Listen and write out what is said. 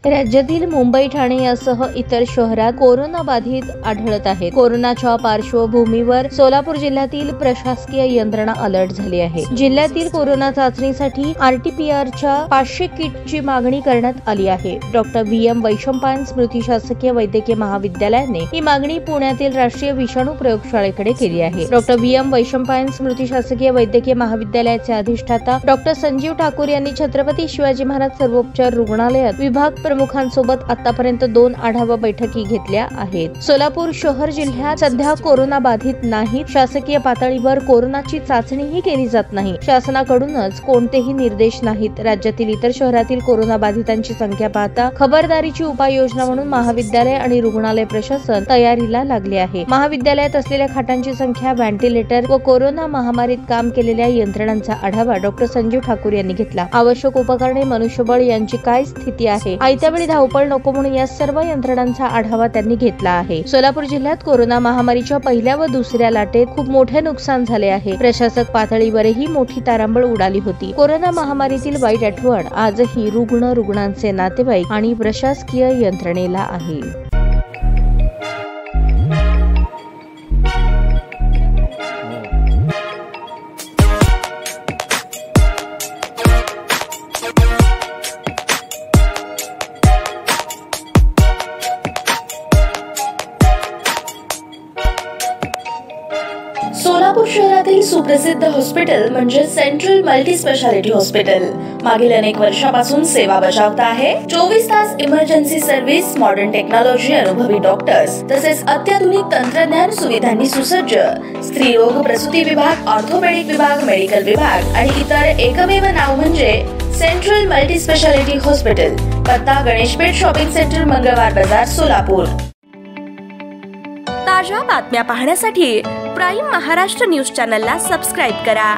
राज्यातील मुंबई, ठाणे यासह इतर शहरात कोरोना बाधित आढळत आहेत। कोरोनाच्या पार्श्वभूमीवर सोलापूर जिल्ह्यातील प्रशासकीय यंत्रणा अलर्ट झाली आहे। जिल्ह्यातील कोरोना चाचणीसाठी आरटीपीआरच्या 500 किटची मागणी करण्यात आली आहे। डॉक्टर VM वैशंपायन स्मृती शासकीय वैद्यकीय महाविद्यालयाने ही मागणी पुण्यातील राष्ट्रीय विषाणू प्रयोगशाळेकडे केली आहे। डॉक्टर VM वैशंपायन स्मृती शासकीय वैद्यकीय महाविद्यालयाचे अधिष्ठाता डॉक्टर संजीव ठाकूर यांनी छत्रपती शिवाजी महाराज सर्वोपचार रुग्णालयात विभाग प्रमुखांसोबत आतापर्यंत 2 आढावा बैठकी घेतल्या आहेत। सोलापूर शहर जिल्ह्यात सध्या कोरोना बाधित नाहीत। शासकीय पातळीवर कोरोनाची चाचणीही केली जात नाही। शासनाकडूनच कोणतेही निर्देश नाहीत। राज्यातील इतर शहरातील कोरोना बाधितांची संख्या पाहता खबरदारीची उपाययोजना म्हणून महाविद्यालय आणि रुग्णालय प्रशासन तयारीला लागले आहे। महाविद्यालयात असलेल्या खाटांची संख्या, व्हेंटिलेटर व कोरोना महामारीत काम केलेल्या यंत्रणांचा आढावा डॉक्टर संजीव ठाकूर यांनी घेतला। आवश्यक उपकरणे, मनुष्यबळ यांची काय स्थिती आहे, त्यावेळी धावपळ नको म्हणून या सर्व यंत्रणांचा आढावा त्यांनी घेतला आहे। सोलापूर जिल्ह्यात कोरोना महामारीच्या पहिल्या व दुसऱ्या लाटेत खूप मोठे नुकसान झाले आहे। प्रशासक पातळीवरही मोठी तारांबळ उडाली होती। कोरोना महामारीतील वाईट आठवण आजही रुग्णांचे नातेवाईक आणि प्रशासकीय यंत्रणेला आहे। सोलापूर शहरातील सुप्रसिद्ध हॉस्पिटल म्हणजे सेंट्रल मल्टी स्पेशालिटी हॉस्पिटल मागील अनेक वर्षापासून सेवा बजावत आहे। 24 तास इमर्जन्सी सर्व्हिस, मॉडर्न टेक्नॉलॉजी, अनुभवी डॉक्टर्स तसेच अत्याधुनिक तंत्रज्ञान सुविधांनी सुसज्ज स्त्रीरोग प्रसूती विभाग, ऑर्थोपेडिक विभाग, मेडिकल विभाग आणि इतर एकमेव नाव म्हणजे सेंट्रल मल्टी स्पेशालिटी हॉस्पिटल। पत्ता गणेशपेठ शॉपिंग सेंटर, मंगळवार बाजार, सोलापूर। ताज्या बातम्या पाहण्यासाठी प्राईम महाराष्ट्र न्यूज चॅनलला सबस्क्राइब करा।